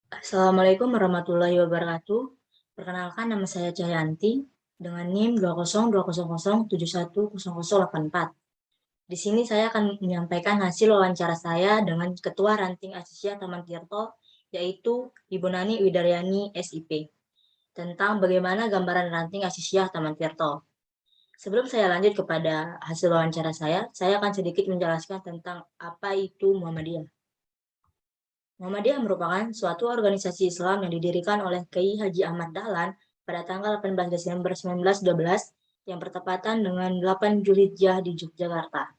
Assalamualaikum warahmatullahi wabarakatuh. Perkenalkan, nama saya Cahyanti dengan NIM 20200710084. Di sini saya akan menyampaikan hasil wawancara saya dengan Ketua Ranting Asisia Taman Tirto, yaitu Ibu Nani Widaryani SIP, tentang bagaimana gambaran ranting Asisia Taman Tirto. Sebelum saya lanjut kepada hasil wawancara saya akan sedikit menjelaskan tentang apa itu Muhammadiyah. Muhammadiyah merupakan suatu organisasi Islam yang didirikan oleh Kiai Haji Ahmad Dahlan pada tanggal 18 Desember 1912 yang bertepatan dengan 8 Zulhijjah di Yogyakarta.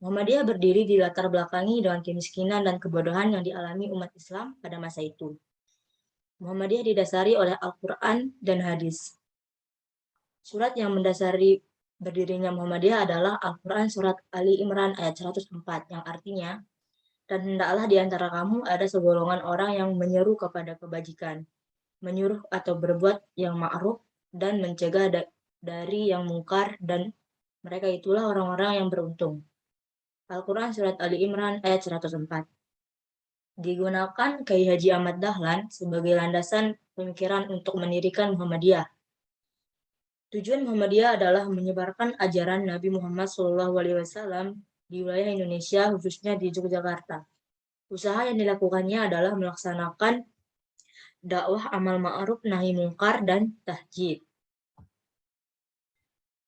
Muhammadiyah berdiri di latar belakangi dengan kemiskinan dan kebodohan yang dialami umat Islam pada masa itu. Muhammadiyah didasari oleh Al-Quran dan hadis. Surat yang mendasari berdirinya Muhammadiyah adalah Al-Quran Surat Ali Imran ayat 104 yang artinya, dan hendaklah di antara kamu ada segolongan orang yang menyeru kepada kebajikan, menyuruh atau berbuat yang ma'ruf, dan mencegah dari yang mungkar, dan mereka itulah orang-orang yang beruntung. Al-Quran Surat Ali Imran ayat 104. Digunakan Kiai Haji Ahmad Dahlan sebagai landasan pemikiran untuk mendirikan Muhammadiyah. Tujuan Muhammadiyah adalah menyebarkan ajaran Nabi Muhammad SAW di wilayah Indonesia, khususnya di Yogyakarta. Usaha yang dilakukannya adalah melaksanakan dakwah amal ma'ruf nahi mungkar dan tahjid.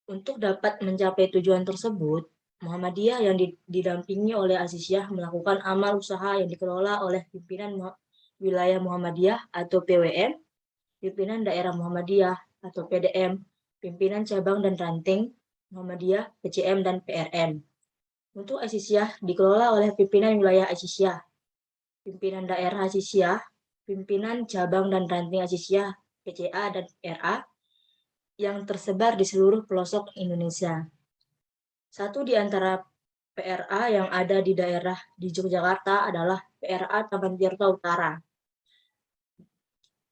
Untuk dapat mencapai tujuan tersebut, Muhammadiyah yang didampingi oleh Asisiyah melakukan amal usaha yang dikelola oleh pimpinan wilayah Muhammadiyah atau PWM, pimpinan daerah Muhammadiyah atau PDM, pimpinan cabang dan ranting Muhammadiyah, PCM, dan PRM. Untuk Asisiyah dikelola oleh pimpinan wilayah Asisiyah, pimpinan daerah Asisiyah, pimpinan cabang dan ranting Asisiyah, PCA, dan RA, yang tersebar di seluruh pelosok Indonesia. Satu di antara PRA yang ada di daerah di Yogyakarta adalah PRA Taman Tirto Utara,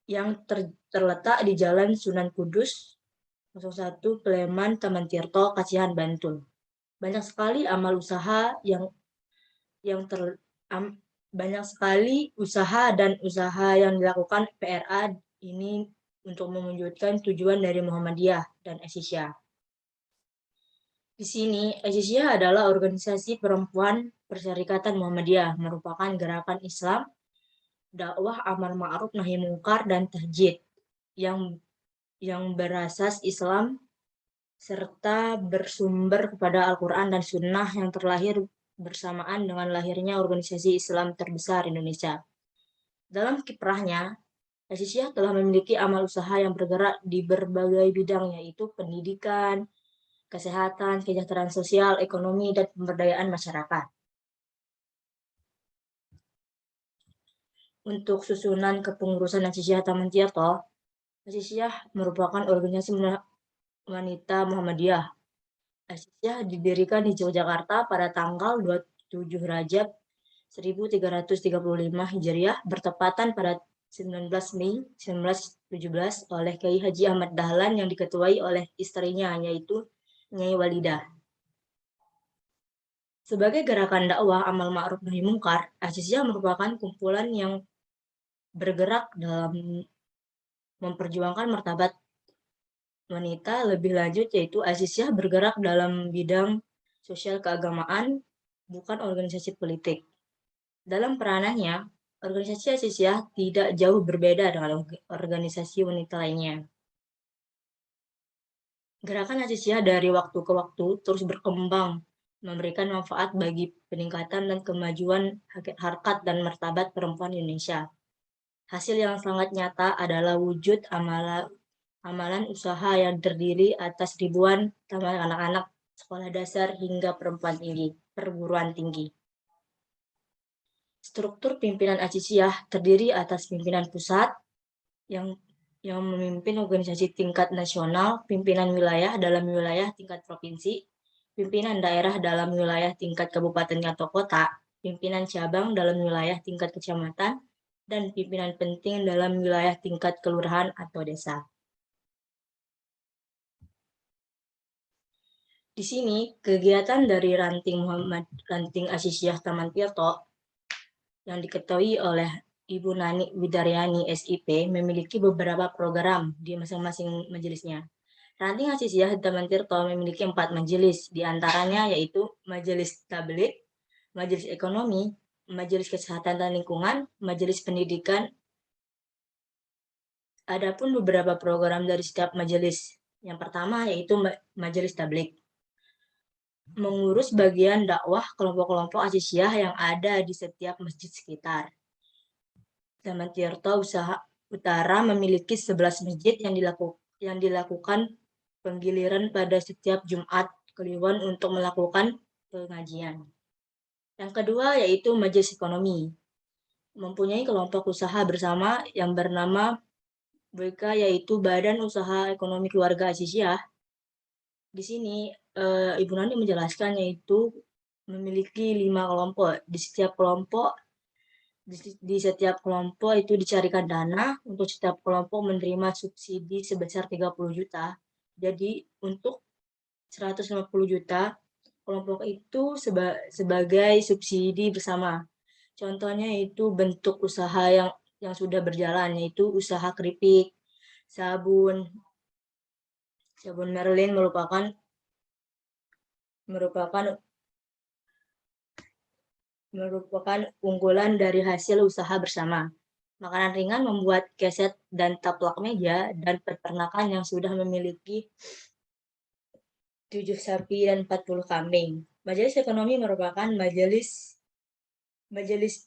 yang terletak di Jalan Sunan Kudus 01 Pleman, Taman Tirto, Kasihan, Bantul. Banyak sekali amal usaha banyak sekali usaha dan usaha yang dilakukan PRA ini untuk mewujudkan tujuan dari Muhammadiyah dan Asisiyah. Di sini, Asisiyah adalah organisasi perempuan Perserikatan Muhammadiyah, merupakan gerakan Islam, dakwah amar ma'ruf nahi mungkar dan tahjid yang berasas Islam serta bersumber kepada Al-Quran dan Sunnah yang terlahir bersamaan dengan lahirnya organisasi Islam terbesar Indonesia. Dalam kiprahnya, Asisiyah telah memiliki amal usaha yang bergerak di berbagai bidang, yaitu pendidikan, kesehatan, kesejahteraan sosial, ekonomi, dan pemberdayaan masyarakat. Untuk susunan kepengurusan Asisiyah Taman Tirto, Asisiyah merupakan organisasi wanita Muhammadiyah. Asisiyah didirikan di Yogyakarta pada tanggal 27 Rajab 1335 Hijriah bertepatan pada 19 Mei 1917 oleh Kiai Haji Ahmad Dahlan yang diketuai oleh istrinya, yaitu Nyai Walidah. Sebagai gerakan dakwah amal ma'ruf nahi mungkar, Asisiyah merupakan kumpulan yang bergerak dalam memperjuangkan martabat wanita. Lebih lanjut, yaitu Asisiyah bergerak dalam bidang sosial keagamaan, bukan organisasi politik. Dalam peranannya, organisasi Asisiyah tidak jauh berbeda dengan organisasi wanita lainnya. Gerakan Asisiyah dari waktu ke waktu terus berkembang, memberikan manfaat bagi peningkatan dan kemajuan harkat dan martabat perempuan Indonesia. Hasil yang sangat nyata adalah wujud amalan usaha yang terdiri atas ribuan taman anak-anak, sekolah dasar, hingga perguruan tinggi. Struktur pimpinan Asisiyah terdiri atas pimpinan pusat yang memimpin organisasi tingkat nasional, pimpinan wilayah dalam wilayah tingkat provinsi, pimpinan daerah dalam wilayah tingkat kabupaten atau kota, pimpinan cabang dalam wilayah tingkat kecamatan, dan pimpinan penting dalam wilayah tingkat kelurahan atau desa. Di sini, kegiatan dari ranting Asisiyah Taman Tirto yang diketuai oleh Ibu Nani Widaryani SIP memiliki beberapa program di masing-masing majelisnya. Ranting Asisiyah Taman Tirto memiliki 4 majelis, diantaranya yaitu Majelis Tablik, Majelis Ekonomi, Majelis Kesehatan dan Lingkungan, Majelis Pendidikan. Adapun beberapa program dari setiap majelis. Yang pertama yaitu Majelis Tablik, mengurus bagian dakwah kelompok-kelompok Asisiyah yang ada di setiap masjid sekitar. Taman Tirto Usaha Utara memiliki 11 masjid yang dilakukan penggiliran pada setiap Jumat Kliwon untuk melakukan pengajian. Yang kedua yaitu Majelis Ekonomi, mempunyai kelompok usaha bersama yang bernama BK, yaitu Badan Usaha Ekonomi Keluarga Asisiyah. Di sini Ibu Nani menjelaskan yaitu memiliki 5 kelompok. Di setiap kelompok itu dicarikan dana untuk setiap kelompok menerima subsidi sebesar 30 juta. Jadi untuk 150 juta kelompok itu sebagai subsidi bersama. Contohnya itu bentuk usaha yang sudah berjalan, yaitu usaha keripik, sabun Merlin merupakan unggulan dari hasil usaha bersama. Makanan ringan membuat keset dan taplak meja, dan peternakan yang sudah memiliki 7 sapi dan 40 kambing. Majelis Ekonomi merupakan majelis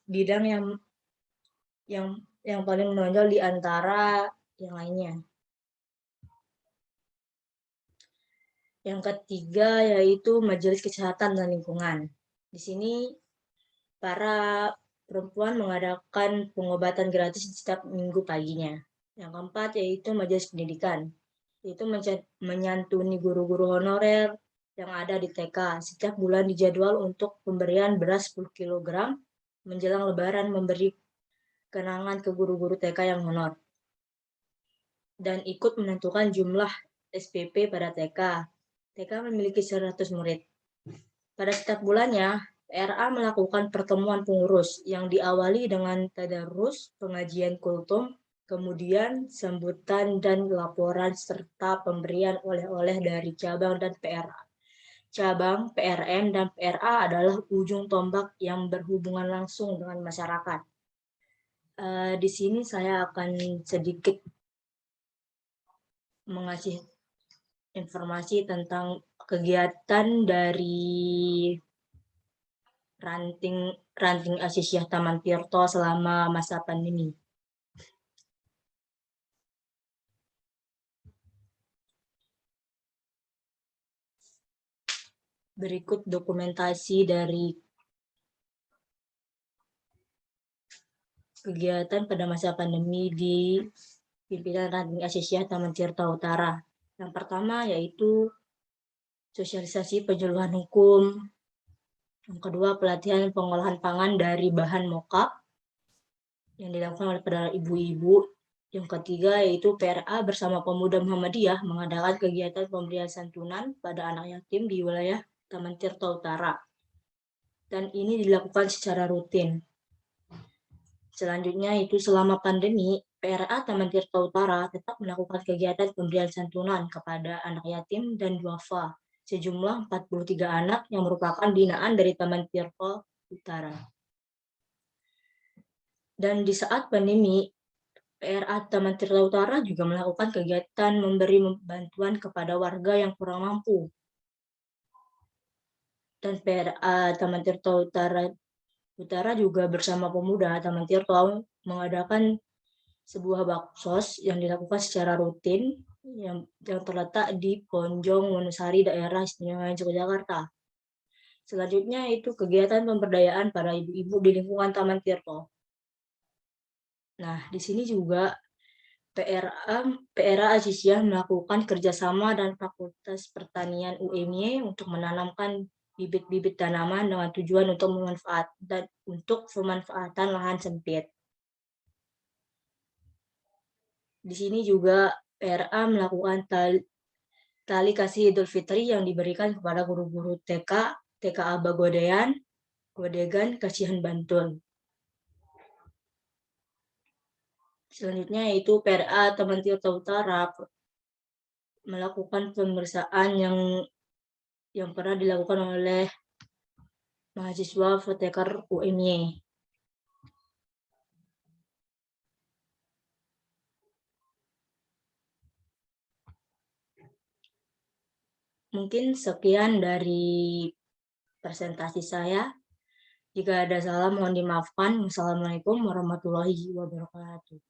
bidang yang paling menonjol di antara yang lainnya. Yang ketiga yaitu Majelis Kesehatan dan Lingkungan. Di sini para perempuan mengadakan pengobatan gratis setiap minggu paginya. Yang keempat yaitu Majelis Pendidikan, yaitu menyantuni guru-guru honorer yang ada di TK. Setiap bulan dijadwal untuk pemberian beras 10 kg menjelang Lebaran, memberi kenangan ke guru-guru TK yang honor, dan ikut menentukan jumlah SPP pada TK. TK memiliki 100 murid. Pada setiap bulannya, PRA melakukan pertemuan pengurus yang diawali dengan tadarus, pengajian kultum, kemudian sambutan dan laporan serta pemberian oleh-oleh dari cabang dan PRA. Cabang, PRM, dan PRA adalah ujung tombak yang berhubungan langsung dengan masyarakat. Di sini saya akan sedikit mengasih informasi tentang kegiatan dari ranting Asisiyah Taman Tirto selama masa pandemi. Berikut dokumentasi dari kegiatan pada masa pandemi di pimpinan ranting Asisiyah Taman Tirto Utara. Yang pertama yaitu sosialisasi penyuluhan hukum. Yang kedua, pelatihan pengolahan pangan dari bahan mokap yang dilakukan oleh para ibu-ibu. Yang ketiga yaitu PRA bersama Pemuda Muhammadiyah mengadakan kegiatan pemberian santunan pada anak yatim di wilayah Taman Tirto Utara. Dan ini dilakukan secara rutin. Selanjutnya itu selama pandemi, PRA Taman Tirto Utara tetap melakukan kegiatan pemberian santunan kepada anak yatim dan duafa, sejumlah 43 anak yang merupakan binaan dari Taman Tirto Utara. Dan di saat pandemi, PRA Taman Tirto Utara juga melakukan kegiatan memberi bantuan kepada warga yang kurang mampu. Dan PRA Taman Tirto Utara juga bersama pemuda Taman Tirto mengadakan sebuah baksos yang dilakukan secara rutin yang terletak di Ponjong Wonosari, daerah istimewa Yogyakarta. Selanjutnya itu kegiatan pemberdayaan para ibu-ibu di lingkungan Taman Tirto. Nah, di sini juga PRA Asisiyah melakukan kerjasama dan Fakultas Pertanian UMY untuk menanamkan bibit-bibit tanaman dengan tujuan untuk pemanfaatan lahan sempit. Di sini juga PRA melakukan tali kasih Idul Fitri yang diberikan kepada guru-guru TK Aba Godegan, Kasihan Bantul. Selanjutnya yaitu PRA Taman Tirta Utara melakukan pemeriksaan yang pernah dilakukan oleh mahasiswa Foteker UMY. Mungkin sekian dari presentasi saya. Jika ada salah mohon dimaafkan. Wassalamualaikum warahmatullahi wabarakatuh.